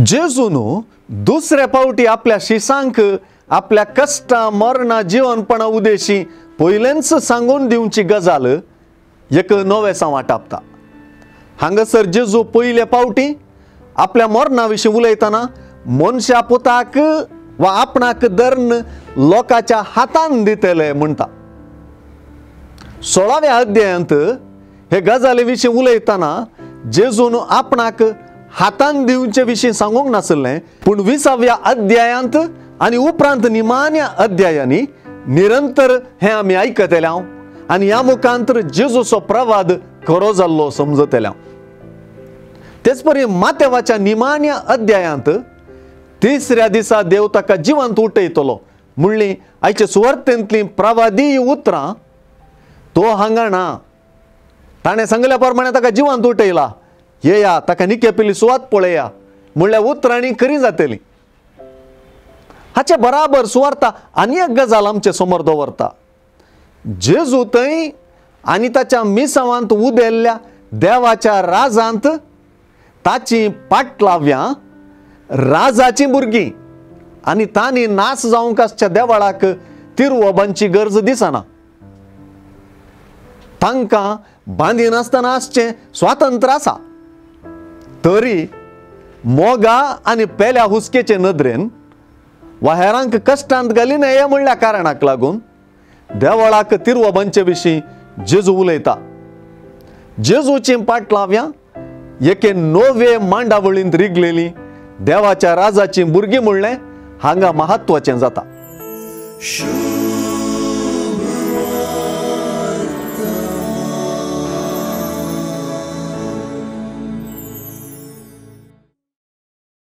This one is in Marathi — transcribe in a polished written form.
जेजून दुसऱ्या पावटी आपल्या शिसांक आपल्या कष्टा मरणा जीवनपणा उदेशी पयलेंच सांगून दिवची गजाल एक नवें वाटापता। हांगासर जेजू पयल्या पावटी आपल्या मरणा विशीं उलयतना मनशा पुताक वा आपणाक धरून लोकांच्या हातान दितले म्हणटा। 16व्या अध्यायांत हे गजाली विशीं उलयतना जेजून आपणाक हातान दिवचे विशीं सांगूंक नासलें, पूण 20व्या अध्यायांत आनी उपरांत निमाण्या अध्यायांनी निरंतर हे आमी आयकतले आनी ह्या मुखांतर जेजूचो प्रवाद खरो जाल्लो समजतले। तेच परी मातेवाच्या निमाण्या अध्यायांत तिसऱ्या दिसा देव ताका जिवंत उठयतलो म्हणली आयचे सुवार्थेंतली प्रवादी उतरां तो हांगा ना। ताणें सांगल्या प्रमाणे ताका जिवंत उठयला, येया ताका निकेपिल्ली सुवात पळया म्हणल्यार उतरांनी खरी जातली। हाचे बराबर सुवार्ता आनी एक गजाल आमचे समोर दवरता। जेजू थंय आनी ताच्या मिसावांत उदेल्ल्या देवाच्या राजांत ताची पाटलाव्यां राजाची भुरगीं आनी तांणी नास जावंक आसच्या देवाळाक तिरवोबांची गरज दिसना। तांकां बांदी नासतना आसचें स्वातंत्र्य आसा, तरी मोगा आनी पेल्या हुस्केचे नदरेन वा हेरांक कश्टांत घाली नये म्हणल्या कारणाक लागून देवळाक तिरवोबांचे विशीं जेजू उलयता। जेजूची पाटलाव्यां एके नवे मांडावळींत रिगलेली देवाच्या राजाची भुरगीं म्हणलें हांगा महत्वाचें जाता।